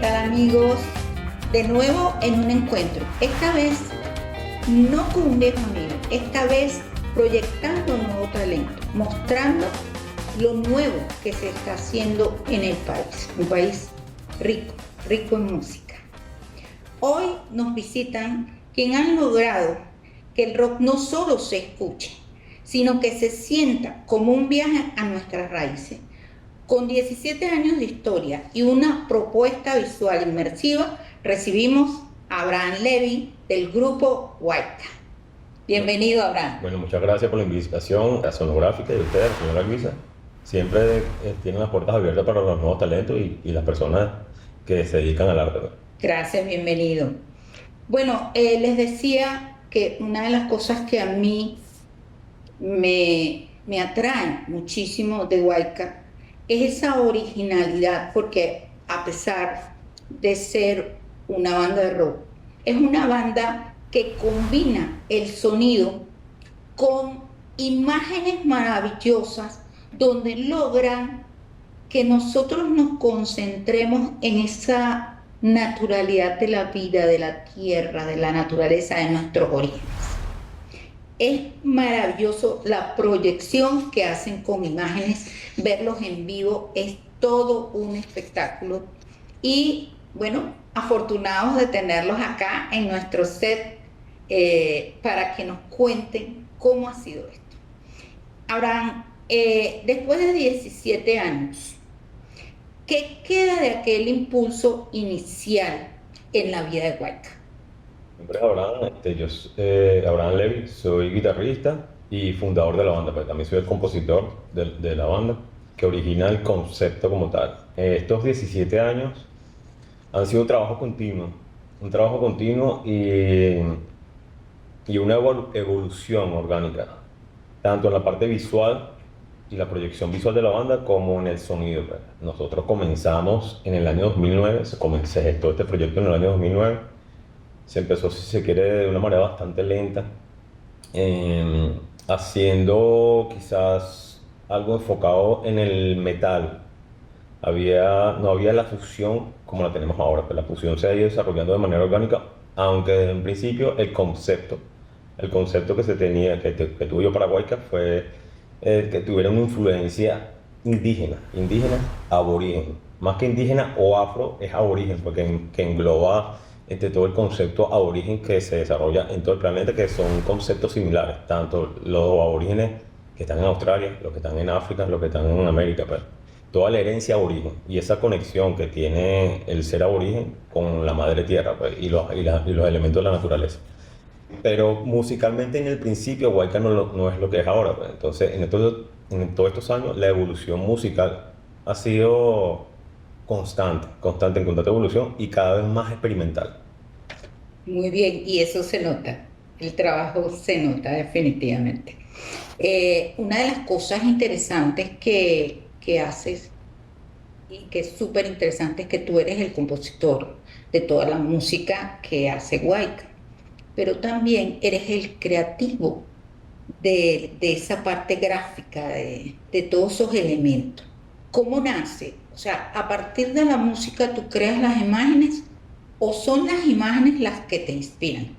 tal amigos? De nuevo en un encuentro, esta vez no con un viejo amigo, esta vez proyectando nuevo talento, mostrando lo nuevo que se está haciendo en el país, un país rico en música. Hoy nos visitan quienes han logrado que el rock no solo se escuche, sino que se sienta como un viaje a nuestras raíces. Con 17 años de historia y una propuesta visual inmersiva, recibimos a Abraham Levy del grupo Huayca. Bienvenido, Abraham. Bueno, muchas gracias por la invitación, la sonográfica y a ustedes, señora Luisa. Siempre tienen las puertas abiertas para los nuevos talentos y las personas que se dedican al arte. Gracias, bienvenido. Bueno, les decía que una de las cosas que a mí me atrae muchísimo de Huayca es esa originalidad, porque a pesar de ser una banda de rock, es una banda que combina el sonido con imágenes maravillosas donde logran que nosotros nos concentremos en esa naturalidad de la vida, de la tierra, de la naturaleza, de nuestros orígenes. Es maravilloso la proyección que hacen con imágenes, verlos en vivo es todo un espectáculo y bueno, afortunados de tenerlos acá en nuestro set para que nos cuenten cómo ha sido esto. Abraham, después de 17 años, ¿qué queda de aquel impulso inicial en la vida de Huayca? Mi nombre es Abraham, yo Abraham Levy, soy guitarrista y fundador de la banda, pero también soy el compositor de la banda que origina el concepto como tal. Estos 17 años han sido un trabajo continuo y una evolución orgánica, tanto en la parte visual y la proyección visual de la banda como en el sonido. Nosotros comenzamos en el año 2009, se gestó este proyecto en el año 2009. Se empezó, si se quiere, de una manera bastante lenta, haciendo quizás algo enfocado en el metal. No había la fusión como la tenemos ahora, pero la fusión se ha ido desarrollando de manera orgánica, aunque desde un principio el concepto que se tenía, que tuvo yo para Huayca fue que tuviera una influencia indígena aborigen. Más que indígena o afro, es aborigen, porque que engloba todo el concepto aborigen que se desarrolla en todo el planeta, que son conceptos similares, tanto los aborígenes que están en Australia, los que están en África, los que están en América, pues. Toda la herencia aborigen y esa conexión que tiene el ser aborigen con la madre tierra, pues, y los elementos de la naturaleza. Pero musicalmente en el principio Huayca no es lo que es ahora, pues. Entonces en todos estos años la evolución musical ha sido constante en constante evolución y cada vez más experimental. Muy bien, y eso se nota, el trabajo se nota definitivamente. Una de las cosas interesantes que haces y que es súper interesante es que tú eres el compositor de toda la música que hace Huayca, pero también eres el creativo de esa parte gráfica, de todos esos elementos. ¿Cómo nace? O sea, a partir de la música tú creas las imágenes o son las imágenes las que te inspiran.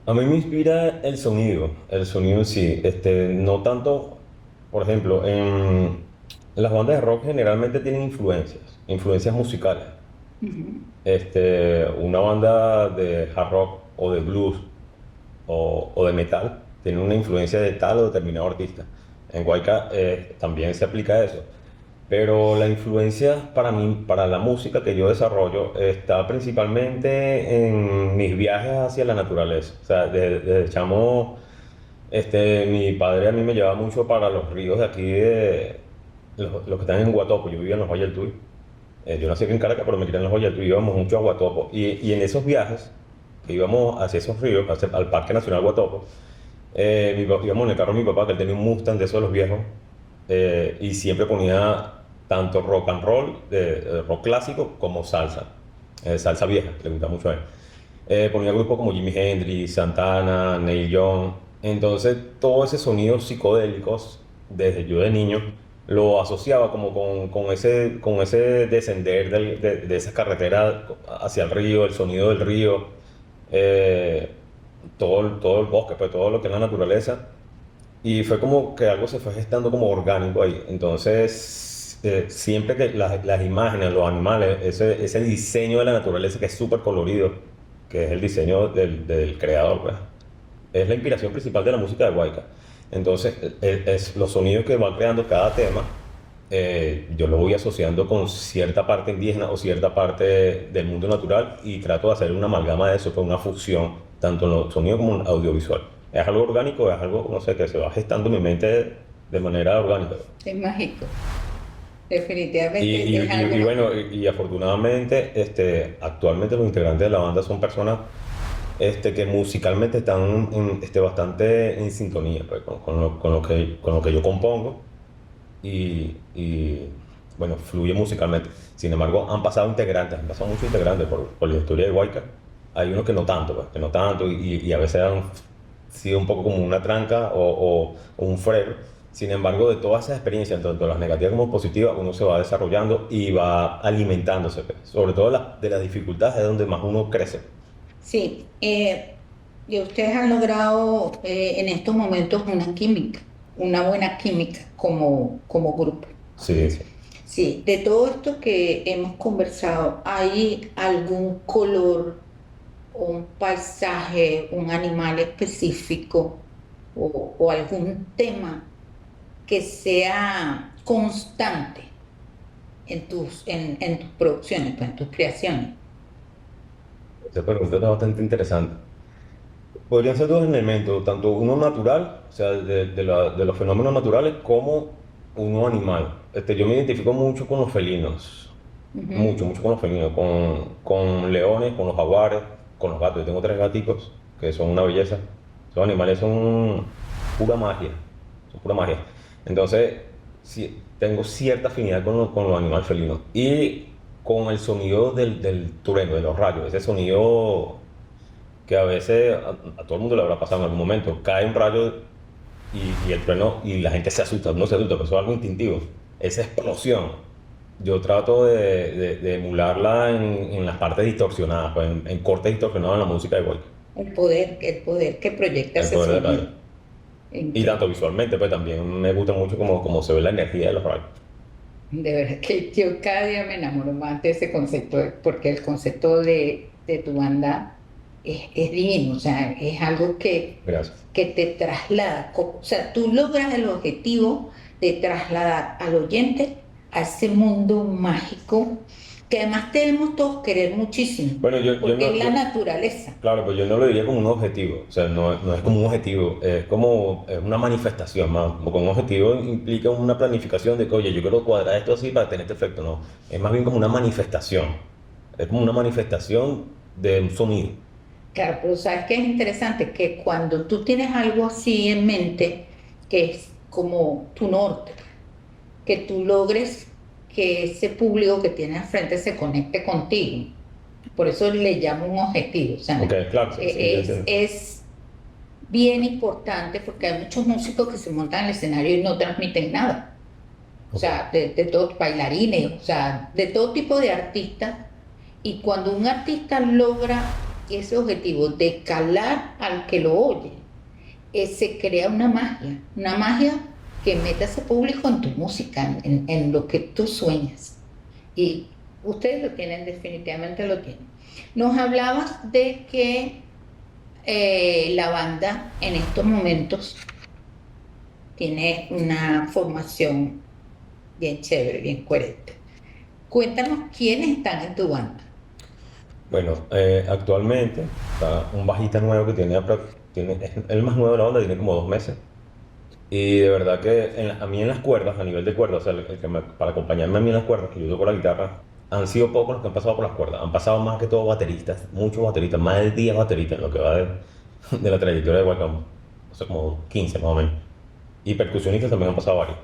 A mí me inspira el sonido en sí, no tanto, por ejemplo, en las bandas de rock generalmente tienen influencias musicales. Una banda de hard rock o de blues o de metal tiene una influencia de tal o determinado artista. En Huayca también se aplica eso. Pero la influencia para mí, para la música que yo desarrollo, está principalmente en mis viajes hacia la naturaleza. O sea, desde chamo, mi padre a mí me llevaba mucho para los ríos de aquí, los que están en Guatopo. Yo vivía en los Valles del Tuy. Yo nací aquí en Caracas, pero me crié en los Valles del Tuy. Íbamos mucho a Guatopo. Y en esos viajes, que íbamos hacia esos ríos, al Parque Nacional Guatopo, íbamos en el carro de mi papá, que él tenía un Mustang de esos de los viejos, y siempre ponía tanto rock and roll, rock clásico, como salsa vieja, que le gusta mucho a él. Ponía grupos como Jimi Hendrix, Santana, Neil Young. Entonces, todo ese sonido psicodélicos, desde yo de niño, lo asociaba como con ese descender de esa carretera hacia el río, el sonido del río, eh, todo el bosque, pues todo lo que es la naturaleza. Y fue como que algo se fue gestando como orgánico ahí. Entonces, siempre que las imágenes, los animales, ese diseño de la naturaleza que es súper colorido, que es el diseño del creador, pues, es la inspiración principal de la música de Huayca. Entonces, es los sonidos que va creando cada tema, yo lo voy asociando con cierta parte indígena o cierta parte del mundo natural y trato de hacer una amalgama de eso, con una fusión, tanto en los sonidos como en audiovisual. Es algo orgánico, es algo, no sé, que se va gestando en mi mente de manera orgánica. Es mágico, Y, definitivamente es y- y algo. bueno, y afortunadamente, actualmente los integrantes de la banda son personas que musicalmente están bastante en sintonía pues, con lo que yo compongo y, bueno, fluye musicalmente. Sin embargo, han pasado muchos integrantes por la historia de Huayca. Hay unos que no tanto, pues, que no tanto y a veces han sido un poco como una tranca o un freno. Sin embargo, de todas esas experiencias, tanto las negativas como positivas, uno se va desarrollando y va alimentándose, pues. Sobre todo de las dificultades es donde más uno crece. Sí, y ustedes han logrado en estos momentos una química, una buena química como grupo. Sí, sí. Sí, de todo esto que hemos conversado, ¿hay algún color, un paisaje, un animal específico o algún tema que sea constante en tus producciones, pues, en tus creaciones? Esa pregunta está bastante interesante. Podrían ser dos elementos, tanto uno natural, o sea, de los fenómenos naturales, como uno animal. Yo me identifico mucho con los felinos, Ujú. mucho, mucho con los felinos, con leones, con los jaguares, con los gatos. Yo tengo tres gaticos que son una belleza. Esos animales son pura magia, son pura magia. Entonces, sí, tengo cierta afinidad con los animales felinos. Y con el sonido del trueno, de los rayos, ese sonido que a veces a todo el mundo le habrá pasado en algún momento. Cae un rayo y el trueno y la gente se asusta, no se asusta, pero eso es algo instintivo. Esa explosión, yo trato de emularla en las partes distorsionadas, pues, en cortes distorsionados en la música de Gold, El poder que proyecta el ese poder del sonido. rayo. Y tanto Increíble. visualmente, pues también me gusta mucho como se ve la energía de los rayos. De verdad que yo cada día me enamoro más de ese concepto, porque el concepto de tu banda es divino, o sea, es algo Gracias. que te traslada, o sea, tú logras el objetivo de trasladar al oyente a ese mundo mágico que además debemos todos querer muchísimo, Bueno, yo porque no, es la naturaleza. claro, pues yo no lo diría como un objetivo, o sea, no es como un objetivo, es como una manifestación más, porque un objetivo implica una planificación de que, oye, yo quiero cuadrar esto así para tener este efecto, no, es más bien como una manifestación, es como una manifestación de un sonido. Claro, pero sabes que es interesante que cuando tú tienes algo así en mente, que es como tu norte, que tú logres que ese público que tienes al frente se conecte contigo. Por eso le llamo un objetivo. O Ok, sea, claro, sí, sí, yo entiendo. es bien importante porque hay muchos músicos que se montan al escenario y no transmiten nada. O Ok, sea, de todos bailarines, o sea, de todo tipo de artistas. Y cuando un artista logra ese objetivo de calar al que lo oye, se crea una magia que mete a ese público en tu música, en lo que tú sueñas. Y ustedes lo tienen, definitivamente lo tienen. Nos hablabas de que la banda en estos momentos tiene una formación bien chévere, bien coherente. Cuéntanos quiénes están en tu banda. bueno, actualmente está un bajista nuevo que es el más nuevo de la banda, tiene como 2 meses. Y de verdad que a mí en las cuerdas, a nivel de cuerdas, o sea, para acompañarme a mí en las cuerdas, que yo toco la guitarra, han sido pocos los que han pasado por las cuerdas. Han pasado más que todo bateristas, muchos bateristas, más de 10 bateristas en lo que va de la trayectoria de Wacom. O sea, como 15 más o menos. Y percusionistas también han pasado varios.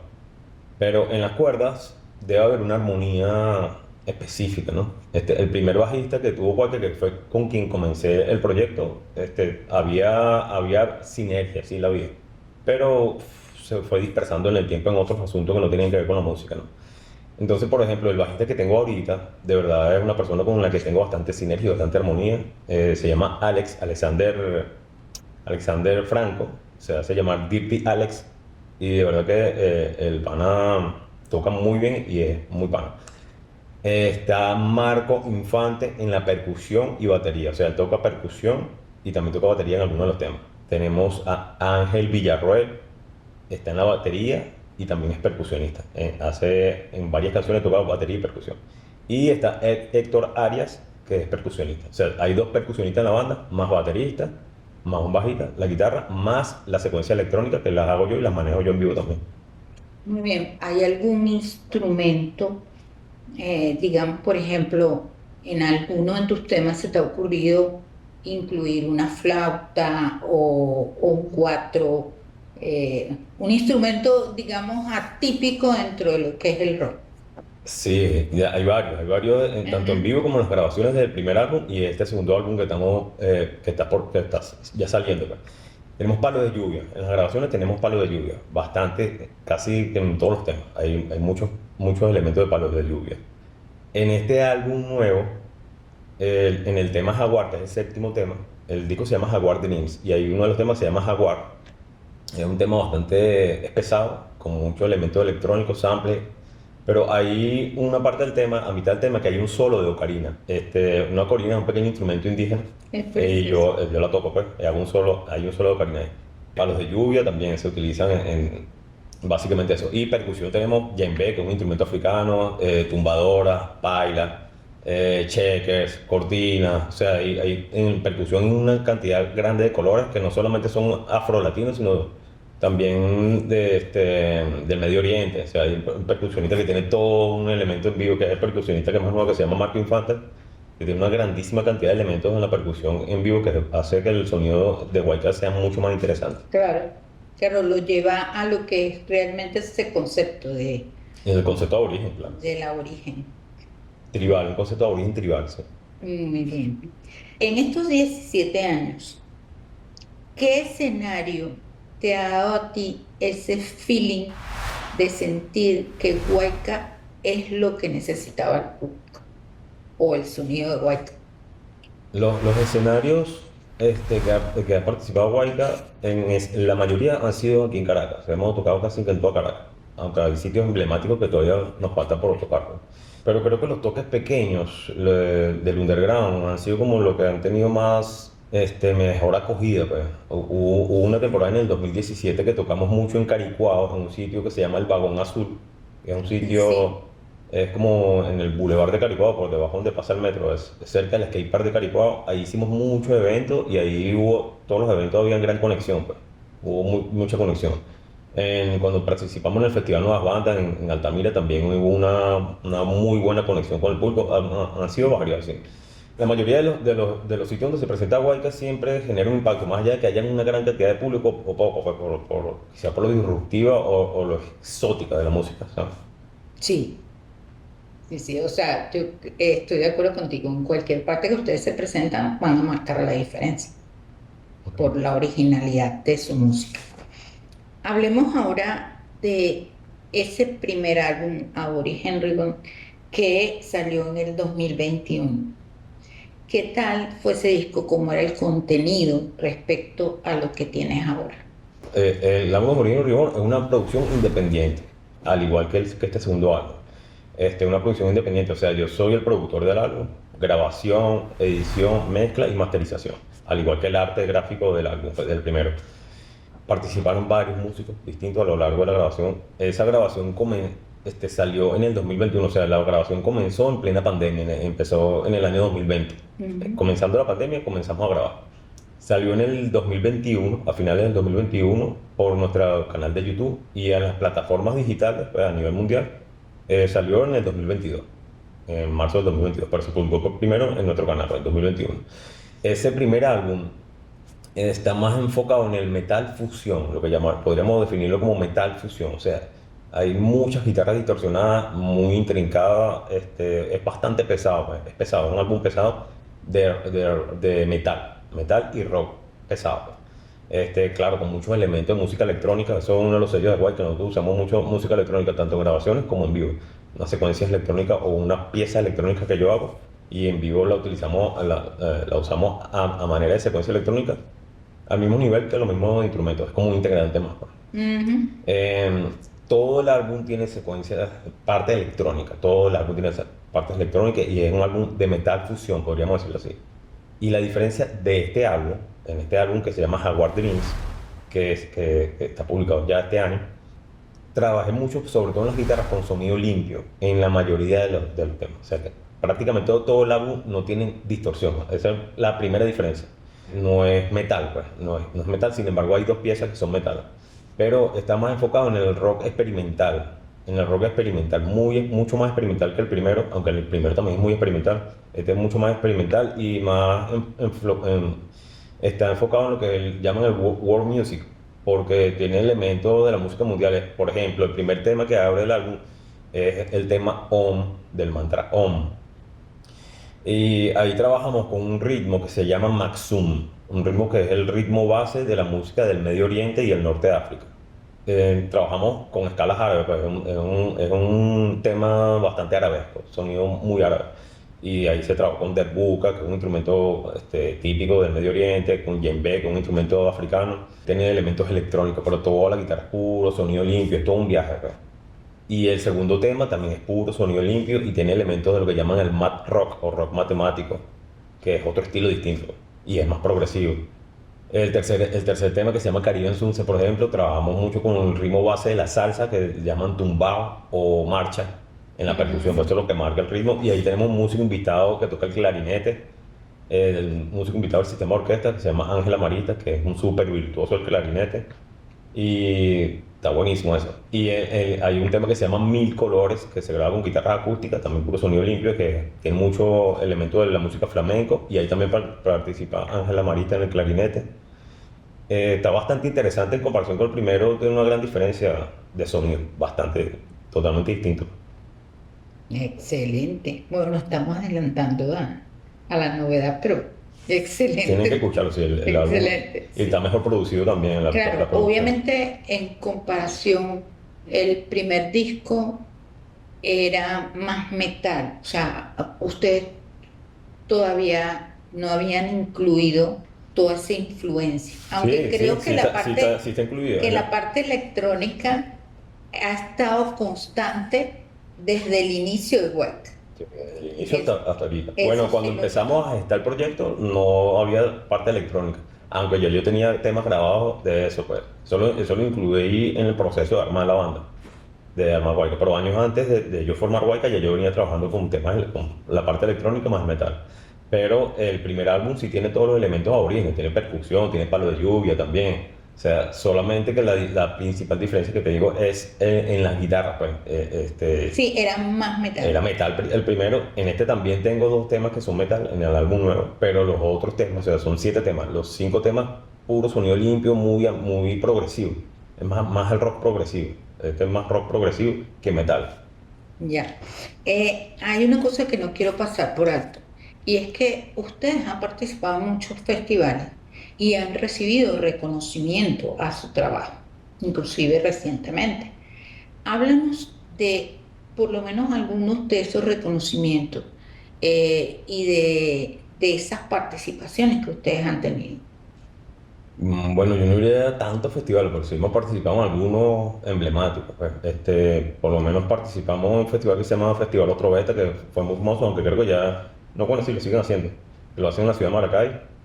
Pero en las cuerdas debe haber una armonía específica, ¿no? El primer bajista que tuvo Walker, que fue con quien comencé el proyecto, había sinergia, sí la había. Pero se fue dispersando en el tiempo en otros asuntos que no tenían que ver con la música, ¿no? Entonces, por ejemplo, el bajista que tengo ahorita, de verdad es una persona con la que tengo bastante sinergia, bastante armonía. Se llama Alexander Franco, se hace llamar Dirty Alex, y de verdad que el pana toca muy bien y es muy pana. Está Marco Infante en la percusión y batería, o sea, él toca percusión y también toca batería en algunos de los temas. Tenemos a Ángel Villarroel, está en la batería y también es percusionista. Hace en varias canciones toca batería y percusión. Y está Héctor Arias, que es percusionista. O sea, hay dos percusionistas en la banda, más baterista, más un bajista, la guitarra, más la secuencia electrónica que las hago yo y las manejo yo en vivo también. Muy bien, ¿hay algún instrumento, digamos, por ejemplo, en alguno de tus temas se te ha ocurrido incluir una flauta o un cuatro, un instrumento, digamos, atípico dentro de lo que es el rock? Sí, ya hay varios tanto en Ajá. vivo como en las grabaciones del primer álbum y este segundo álbum que estamos, que está ya saliendo, pues. Tenemos palos de lluvia, en las grabaciones tenemos palos de lluvia, bastante, casi en todos los temas, hay muchos elementos de palos de lluvia. En este álbum nuevo, en el tema Jaguar, que es el séptimo tema, el disco se llama Jaguar de Nims y hay uno de los temas que se llama Jaguar. Es un tema bastante es pesado, con muchos elementos electrónicos, samples, pero hay una parte del tema, a mitad del tema, que hay un solo de ocarina. Una ocarina es un pequeño instrumento indígena Es y preciso. yo la toco, pues, y hago hay un solo de ocarina ahí. Palos de lluvia también se utilizan básicamente eso. Y percusión tenemos djembe, que es un instrumento africano, tumbadora, paila, checkers, cortinas, o sea, hay en percusión una cantidad grande de colores que no solamente son afro-latinos, sino también del Medio Oriente. O sea, hay un percusionista que tiene todo un elemento en vivo, que es el percusionista que es más nuevo, que se llama Marco Infante, que tiene una grandísima cantidad de elementos en la percusión en vivo que hace que el sonido de White sea mucho más interesante. Claro, claro, lo lleva a lo que es realmente ese concepto En el concepto de origen, claro. de la origen. Tribal, un concepto de origen tribal, sí. Muy bien. En estos 17 años, ¿qué escenario te ha dado a ti ese feeling de sentir que Huayca es lo que necesitaba el público o el sonido de Huayca? Los escenarios que ha participado Guayca, la mayoría han sido aquí en Caracas. Hemos tocado casi que en toda Caracas, aunque hay sitios emblemáticos que todavía nos falta por tocar, ¿no? Pero creo que los toques pequeños del underground han sido como lo que han tenido más mejor acogida, pues. Hubo una temporada en el 2017 que tocamos mucho en Caricuao, en un sitio que se llama El Vagón Azul, que es un Sí, sitio, es como en el Boulevard de Caricuao, por debajo donde pasa el metro, es cerca del skate park de Caricuao. Ahí hicimos muchos eventos y ahí todos los eventos habían gran conexión, pues. Hubo mucha conexión. Cuando participamos en el Festival Nuevas Bandas en Altamira también hubo una muy buena conexión con el público. Han sido varios, sí. La mayoría de los sitios donde se presenta Huayca siempre genera un impacto, más allá de que haya una gran cantidad de público o poco, pues, quizá por lo disruptiva o lo exótica de la música, ¿sabes? sí, sí, sí. O sea, yo estoy de acuerdo contigo. En cualquier parte que ustedes se presentan, van a marcar la diferencia por la originalidad de su música. Hablemos ahora de ese primer álbum, Aborigen Ribbon, que salió en el 2021. ¿Qué tal fue ese disco? ¿Cómo era el contenido respecto a lo que tienes ahora? El álbum Moreno Ribón es una producción independiente, al igual que este segundo álbum. Una producción independiente, o sea, yo soy el productor del álbum, grabación, edición, mezcla y masterización, al igual que el arte gráfico del álbum, del primero. Participaron varios músicos distintos a lo largo de la grabación. Esa grabación salió en el 2021, o sea, la grabación comenzó en plena pandemia, empezó en el año 2020. Ujú. Comenzando la pandemia, comenzamos a grabar. Salió en el 2021, a finales del 2021, por nuestro canal de YouTube y a las plataformas digitales, pues, a nivel mundial. Salió en el 2022, en marzo del 2022, pero se publicó primero en nuestro canal, pues, en 2021. Ese primer álbum está más enfocado en el metal fusión, lo que podríamos definirlo como metal fusión. O sea, hay muchas guitarras distorsionadas, muy intrincadas, es bastante pesado, pues, es pesado, es un álbum pesado de metal y rock pesado, pues. Claro, con muchos elementos de música electrónica. Eso es uno de los sellos de Guay, que nosotros usamos mucho música electrónica, tanto en grabaciones como en vivo. Una secuencia electrónica o una pieza electrónica que yo hago y en vivo la utilizamos, la usamos a manera de secuencia electrónica al mismo nivel que los mismos instrumentos. Es como un integrante más, pues. Ujú. Eh, Todo el álbum tiene secuencias, parte electrónica, todo el álbum tiene partes electrónicas y es un álbum de metal fusión, podríamos decirlo así. Y la diferencia de este álbum, en este álbum que se llama Jaguar Dreams, que está publicado ya este año, trabajé mucho, sobre todo en las guitarras, con sonido limpio en la mayoría de los temas. O sea que prácticamente todo el álbum no tiene distorsión. Esa es la primera diferencia. No es metal, pues, no es metal, sin embargo hay dos piezas que son metal. Pero está más enfocado en el rock experimental. En el rock experimental, mucho más experimental que el primero, aunque el primero también es muy experimental. Este es mucho más experimental y más está enfocado en lo que llaman el world music, porque tiene elementos de la música mundial. Por ejemplo, el primer tema que abre el álbum es el tema Om, del mantra Om. Y ahí trabajamos con un ritmo que se llama Maxum, un ritmo que es el ritmo base de la música del Medio Oriente y el norte de África. Trabajamos con escalas árabes, pues es un tema bastante arabesco, sonido muy árabe. Y ahí se trabajó con derbuka, que es un instrumento típico del Medio Oriente, con djembe, que es un instrumento africano. Tiene elementos electrónicos, pero toda la guitarra es puro, sonido limpio, es todo un viaje, pues. Y el segundo tema también es puro sonido limpio y tiene elementos de lo que llaman el math rock o rock matemático, que es otro estilo distinto y es más progresivo. El tercer tema, que se llama Caribe en Sunce, por ejemplo, trabajamos mucho con el ritmo base de la salsa, que llaman tumbao o marcha en la percusión, pues esto es lo que marca el ritmo. Y ahí tenemos un músico invitado que toca el clarinete, el músico invitado del sistema de orquesta, que se llama Ángela Marita, que es un súper virtuoso del clarinete. Y está buenísimo eso. Y hay un tema que se llama Mil Colores, que se graba con guitarra acústica, también puro sonido limpio, que tiene mucho elemento de la música flamenco. Y ahí también participa Ángela Marita en el clarinete. Está bastante interesante en comparación con el primero, tiene una gran diferencia de sonido, bastante, totalmente distinto. Excelente. Bueno, nos estamos adelantando a la novedad, pero Tienen que excelente. escucharlo, sí, el álbum. Excelente, Y está sí. mejor producido también la Claro, producción. obviamente en comparación, el primer disco era más metal, o sea, ustedes todavía no habían incluido toda esa influencia, aunque Sí, sí, creo que la parte, sí está incluido. que la parte electrónica ha estado constante desde el inicio de White. Sí, desde el inicio Es- hasta ahorita. Eso Bueno, cuando sí lo noto. empezamos a gestar el proyecto no había parte electrónica, aunque yo tenía temas grabados de eso, pues. Eso lo incluí en el proceso de armar la banda, de armar Huayca. Pero años antes de yo formar Huayca ya yo venía trabajando con temas, con la parte electrónica más metal. Pero el primer álbum sí tiene todos los elementos aborígenes, tiene percusión, tiene palo de lluvia también. O sea, solamente que la principal diferencia que te digo es en las guitarras, pues. Sí, era más Era metal. metal el primero. En este también tengo dos temas que son metal en el álbum nuevo, pero los otros temas, o sea, son 7 temas. Los 5 temas, puro sonido limpio, muy progresivo. Es más el rock progresivo. Este es más rock progresivo que metal. Ya. Hay una cosa que no quiero pasar por alto, y es que ustedes han participado en muchos festivales y han recibido reconocimiento a su trabajo, inclusive recientemente. Háblanos de por lo menos algunos de esos reconocimientos y de esas participaciones que ustedes han tenido. Bueno, yo no iría a tantos festivales, pero sí hemos participado en algunos emblemáticos, pues. Por lo menos participamos en un festival que se llama Festival Otro Beta, que fue muy famoso, aunque creo que ya, no bueno, si lo siguen haciendo. Lo hacen en la ciudad de Maracay.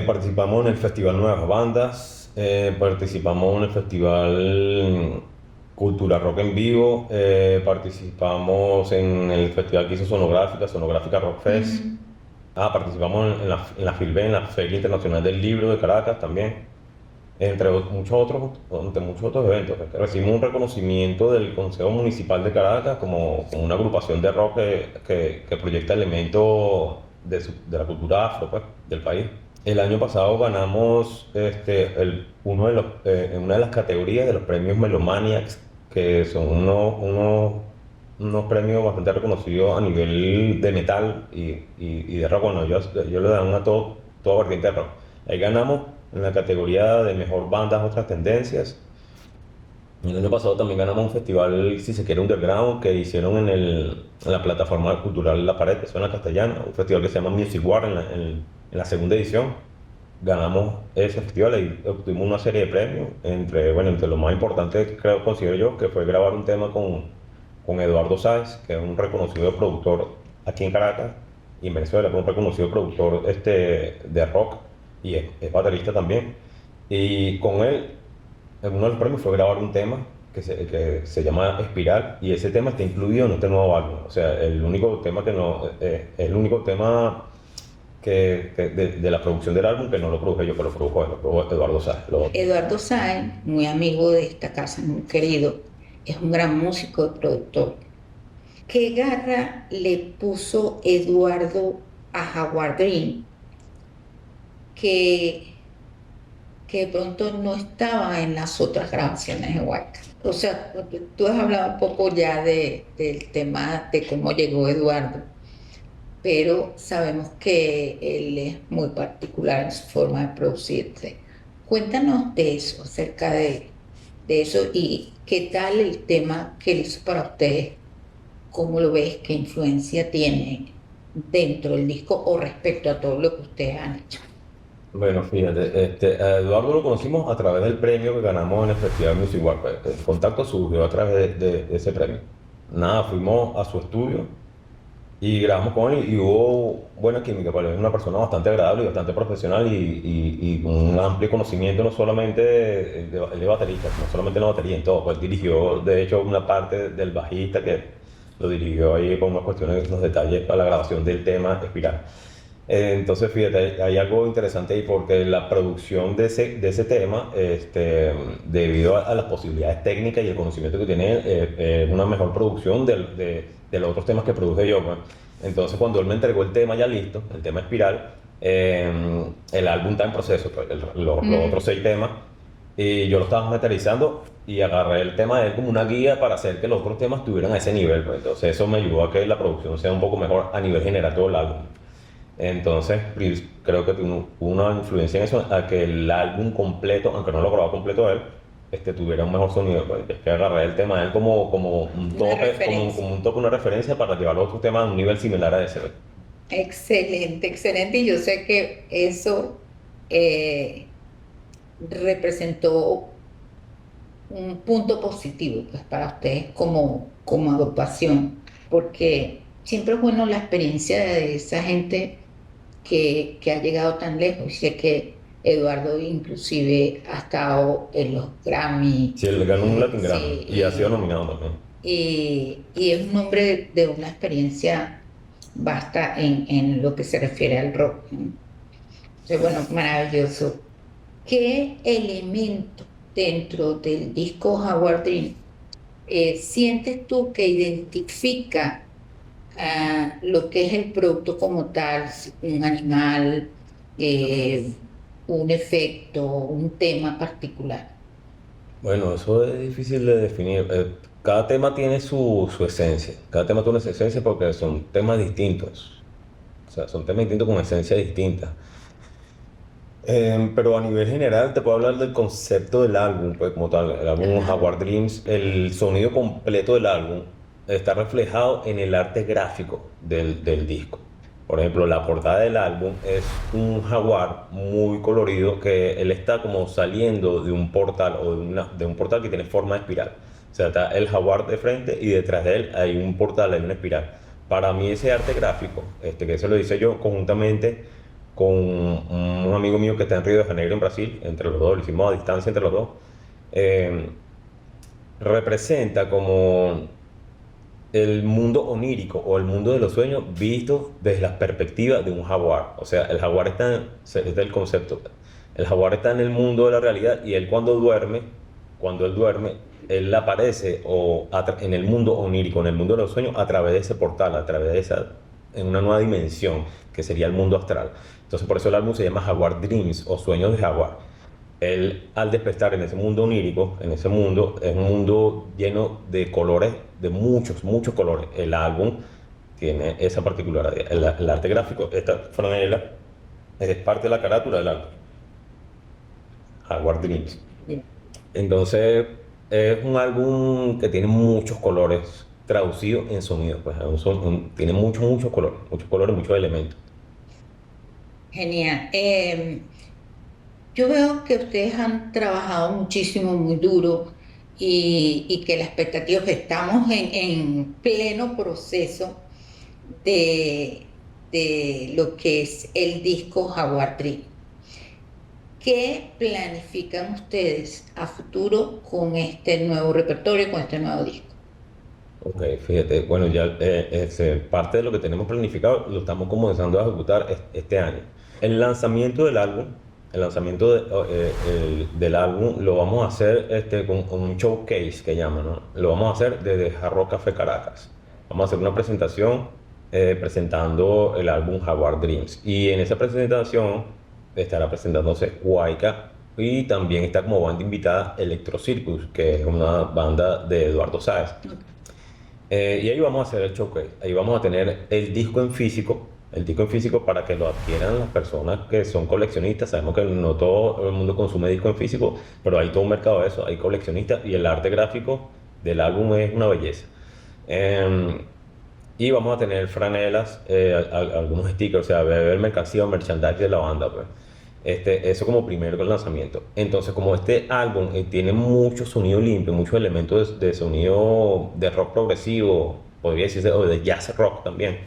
Participamos en el Festival Nuevas Bandas, participamos en el Festival Cultura Rock en Vivo, participamos en el festival que hizo Sonográfica, Sonográfica Rock Fest. Ujú. Participamos en la FILBE, en la Feria Internacional del Libro de Caracas también, entre muchos otros eventos. Recibimos un reconocimiento del Consejo Municipal de Caracas como una agrupación de rock que proyecta elementos de la cultura afro, pues, del país. El año pasado ganamos en una de las categorías de los premios Melomaniacs, que son unos premios bastante reconocidos a nivel de metal y de rock. Bueno, ellos le dan toda vertiente de rock. Ahí ganamos en la categoría de mejor bandas, otras tendencias. El año pasado también ganamos un festival, si se quiere, underground, que hicieron en la plataforma cultural La Pared, que suena castellana, un festival que se llama Music War en la segunda edición. Ganamos ese festival y obtuvimos una serie de premios, entre lo más importante, creo, considero yo, que fue grabar un tema con Eduardo Sáez, que es un reconocido productor aquí en Caracas y en Venezuela, un reconocido productor de rock y es baterista también. Y con él, uno de los premios fue grabar un tema que se llama Espiral, y ese tema está incluido en este nuevo álbum. O sea, el único tema que no, es el único tema de la producción del álbum que no lo produje yo, que lo produjo él, lo produjo Eduardo Sáez. Eduardo Sáenz, muy amigo de esta casa, muy querido, es un gran músico y productor. ¿Qué garra le puso Eduardo a Jaguar Dream que, que de pronto no estaba en las otras grabaciones de Huayca? O sea, tú has hablado un poco ya del tema de cómo llegó Eduardo, pero sabemos que él es muy particular en su forma de producirse. Cuéntanos de eso, acerca de eso y qué tal el tema que él hizo para ustedes, cómo lo ves, qué influencia tiene dentro del disco o respecto a todo lo que ustedes han hecho. Bueno, fíjate, a Eduardo lo conocimos a través del premio que ganamos en el Festival Music War. Pues, el contacto surgió a través de ese premio. Nada, fuimos a su estudio y grabamos con él y hubo buena química. Pues, él es una persona bastante agradable y bastante profesional y con un amplio conocimiento, no solamente de baterista, no solamente en la batería, en todo. Pues dirigió, de hecho, una parte del bajista que lo dirigió ahí con unas cuestiones, unos detalles para la grabación del tema Espiral. Entonces, fíjate, hay algo interesante ahí porque la producción de ese tema, debido a las posibilidades técnicas y el conocimiento que tiene, es una mejor producción de los otros temas que produje yo, pues. Entonces, cuando él me entregó el tema ya listo, el tema Espiral, el álbum está en proceso, pues, los otros 6 temas, y yo lo estaba materializando y agarré el tema de él como una guía para hacer que los otros temas tuvieran a ese nivel, pues. Entonces, eso me ayudó a que la producción sea un poco mejor a nivel general todo el álbum. Entonces, creo que tuvo una influencia en eso, a que el álbum completo, aunque no lo grababa completo él, tuviera un mejor sonido. Pues, es que agarré el tema de él como un Una tope, referencia. como un tope, una referencia para llevar otros temas a un nivel similar a ese. Pues. Excelente, excelente. Y yo sé que eso eh, representó un punto positivo pues, para ustedes como agrupación, porque siempre es bueno la experiencia de esa gente que ha llegado tan lejos. Y sé que Eduardo inclusive ha estado en los Grammy, Sí, él ganó un Latin Grammy sí, y ha sido nominado también. y es un hombre de una experiencia vasta en lo que se refiere al rock, ¿no? Entonces, bueno, maravilloso. ¿Qué elemento dentro del disco Howard Dream sientes tú que identifica lo que es el producto como tal, un animal, eh, un efecto, un tema particular? Bueno, eso es difícil de definir. Cada tema tiene su esencia. Cada tema tiene su esencia porque son temas distintos. O sea, son temas distintos con esencias distintas. Pero a nivel general te puedo hablar del concepto del álbum, pues como tal, el álbum Ajá. Jaguar Dreams, el sonido completo del álbum está reflejado en el arte gráfico del disco. Por ejemplo, la portada del álbum es un jaguar muy colorido que él está como saliendo de un portal o de un portal que tiene forma de espiral. O sea, está el jaguar de frente y detrás de él hay un portal, hay una espiral. Para mí ese arte gráfico, que se lo hice yo conjuntamente con un amigo mío que está en Río de Janeiro, en Brasil, entre los dos, lo hicimos a distancia entre los dos, eh, representa como el mundo onírico o el mundo de los sueños visto desde la perspectiva de un jaguar. O sea, el jaguar es del concepto, el jaguar está en el mundo de la realidad y él cuando él duerme, él aparece en el mundo onírico, en el mundo de los sueños, a través de ese portal, a través de en una nueva dimensión, que sería el mundo astral. Entonces, por eso el álbum se llama Jaguar Dreams o Sueños de Jaguar. Él, al despertar en ese mundo onírico, en ese mundo, es un mundo lleno de colores, de muchos, muchos colores. El álbum tiene esa particularidad. El arte gráfico, esta franela, es parte de la carátula del álbum. Hardware Dreams. Entonces, es un álbum que tiene muchos colores traducidos en sonido, pues tiene muchos colores, muchos elementos. Genial. Yo veo que ustedes han trabajado muchísimo, muy duro y que la expectativa es que estamos en pleno proceso de lo que es el disco Jaguar Trip. ¿Qué planifican ustedes a futuro con este nuevo repertorio, con este nuevo disco? Ok, fíjate, bueno, ya parte de lo que tenemos planificado lo estamos comenzando a ejecutar este año. El lanzamiento del álbum, el lanzamiento del álbum lo vamos a hacer con un showcase que llaman, ¿no? Lo vamos a hacer desde Jarro Café Caracas. Vamos a hacer una presentación presentando el álbum Jaguar Dreams. Y en esa presentación estará presentándose Huayca y también está como banda invitada Electro Circus, que es una banda de Eduardo Sáez. Y ahí vamos a hacer el showcase. Ahí vamos a tener el disco en físico para que lo adquieran las personas que son coleccionistas. Sabemos que no todo el mundo consume disco en físico, pero hay todo un mercado de eso. Hay coleccionistas y el arte gráfico del álbum es una belleza. Em, y vamos a tener franelas, algunos stickers, o sea, ver mercancía o merchandise de la banda, pues. Eso como primero lanzamiento. Entonces, como este álbum tiene mucho sonido limpio, muchos elementos de sonido de rock progresivo, podría decirse, o de jazz rock también,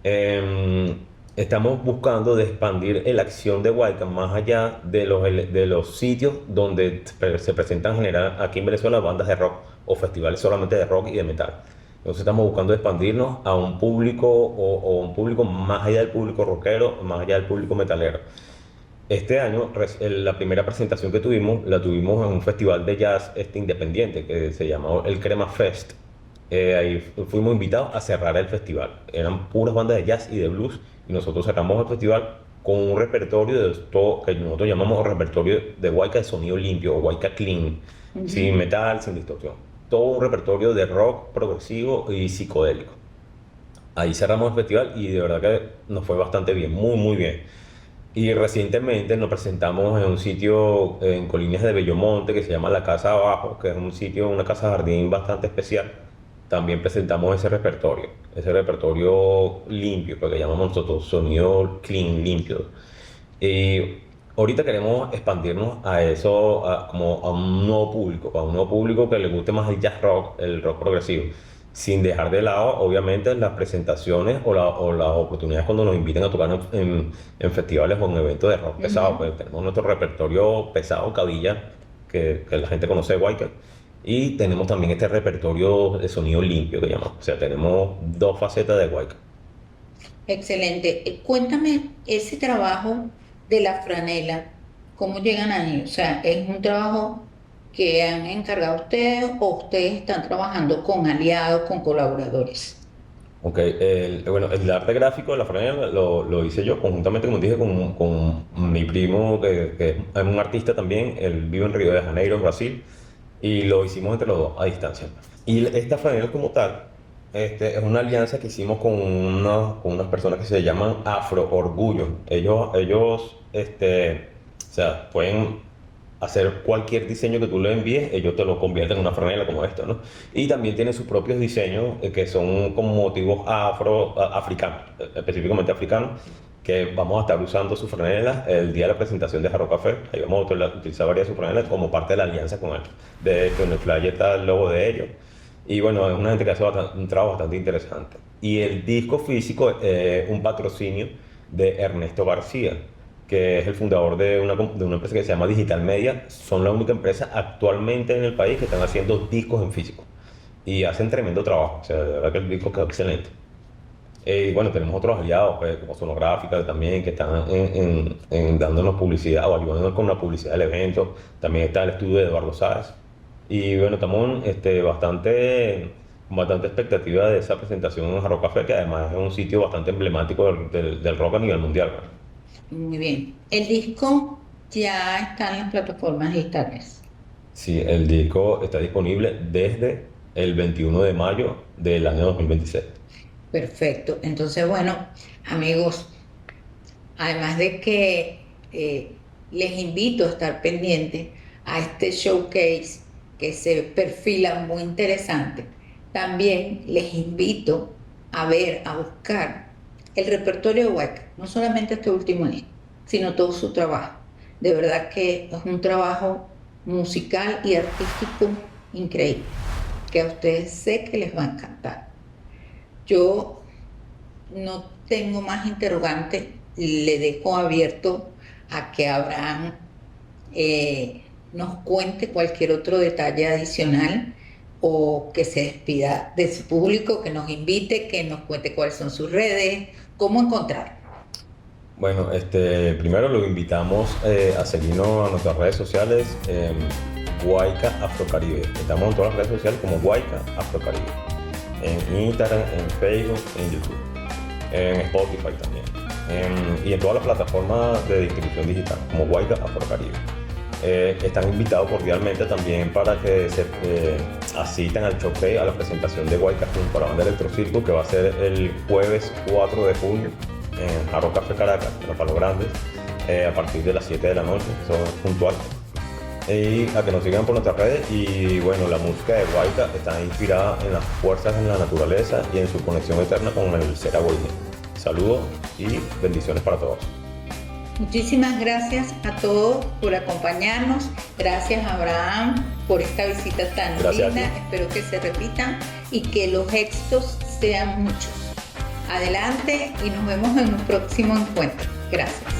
eh, estamos buscando de expandir la acción de Wildcat más allá de los sitios donde se presentan en general aquí en Venezuela bandas de rock o festivales solamente de rock y de metal. Entonces estamos buscando expandirnos a un público o un público más allá del público rockero, más allá del público metalero. Este año, la primera presentación que tuvimos, la tuvimos en un festival de jazz independiente que se llamó el Crema Fest. Ahí fuimos invitados a cerrar el festival. Eran puras bandas de jazz y de blues y nosotros cerramos el festival con un repertorio de todo que nosotros llamamos repertorio de Huayca de sonido limpio o Huayca clean, sin Ujú. metal, sin distorsión. Todo un repertorio de rock progresivo y psicodélico. Ahí cerramos el festival y de verdad que nos fue bastante bien, muy muy bien. Y recientemente nos presentamos en un sitio en Colinas de Bellomonte que se llama La Casa Abajo, que es un sitio, una casa jardín bastante especial. También presentamos ese repertorio limpio, porque llamamos nosotros sonido clean, limpio. Y ahorita queremos expandirnos a eso, como a un nuevo público, a un nuevo público que le guste más el jazz rock, el rock progresivo, sin dejar de lado, obviamente, las presentaciones o las oportunidades cuando nos inviten a tocar en festivales o en eventos de rock pesado. Ujú. Pues tenemos nuestro repertorio pesado, Cabilla, que la gente conoce de White. Y tenemos también este repertorio de sonido limpio que llamamos. O sea, tenemos dos facetas de White. Excelente. Cuéntame ese trabajo de la franela, ¿cómo llegan ahí? O sea, ¿es un trabajo que han encargado ustedes o ustedes están trabajando con aliados, con colaboradores? Ok, bueno, el arte gráfico de la franela lo hice yo conjuntamente, como dije, con mi primo, que es un artista también. Él vive en Río de Janeiro, en Brasil, y lo hicimos entre los dos a distancia. Y esta franela como tal, es una alianza que hicimos con unas personas que se llaman Afro Orgullo. O sea, pueden hacer cualquier diseño que tú le envíes, ellos te lo convierten en una franela como esta, ¿no? Y también tienen sus propios diseños que son con motivos africanos, específicamente africanos, que vamos a estar usando sus franelas el día de la presentación de Jarro Café. Ahí vamos a utilizar varias de sus franelas como parte de la alianza con él. De hecho, en el flyer está el logo de ellos. Y bueno, es una gente que hace un trabajo bastante interesante. Y el disco físico es un patrocinio de Ernesto García, que es el fundador de una empresa que se llama Digital Media. Son la única empresa actualmente en el país que están haciendo discos en físico. Y hacen tremendo trabajo. O sea, de verdad que el disco quedó excelente. Y bueno, tenemos otros aliados, pues, como Sonográfica también, que están dándonos publicidad o ayudándonos con la publicidad del evento. También está el estudio de Eduardo Sáez. Y bueno, estamos con bastante expectativa de esa presentación en Jarro Café, que además es un sitio bastante emblemático del rock a nivel mundial, pues. Muy bien. El disco ya está en las plataformas digitales. Sí, el disco está disponible desde el 21 de mayo del año 2026. Perfecto. Entonces, bueno, amigos, además de que les invito a estar pendientes a este showcase que se perfila muy interesante. También les invito a ver, a buscar el repertorio de Huayca, no solamente este último disco, sino todo su trabajo. De verdad que es un trabajo musical y artístico increíble, que a ustedes sé que les va a encantar. Yo no tengo más interrogantes, le dejo abierto a que Abraham nos cuente cualquier otro detalle adicional o que se despida de su público, que nos invite, que nos cuente cuáles son sus redes, cómo encontrarlo. Bueno, primero lo invitamos a seguirnos a nuestras redes sociales, Guayca Afrocaribe. Estamos en todas las redes sociales como Guayca Afrocaribe. En Instagram, en Facebook, en YouTube, en Spotify también. Y en todas las plataformas de distribución digital como Guayca Afrocaribe. Están invitados cordialmente también para que se asistan al showcase, a la presentación de Guayca junto a la banda Electrocirco, que va a ser el jueves 4 de junio en Jarro Café Caracas, en Los Palos Grandes, a partir de las 7 de la noche, eso es puntual. Y a que nos sigan por nuestras redes. Y bueno, la música de Guayca está inspirada en las fuerzas en la naturaleza y en su conexión eterna con el ser aborigen. Saludos y bendiciones para todos. Muchísimas gracias a todos por acompañarnos. Gracias, Abraham, por esta visita tan linda. Espero que se repitan y que los éxitos sean muchos. Adelante y nos vemos en un próximo encuentro. Gracias.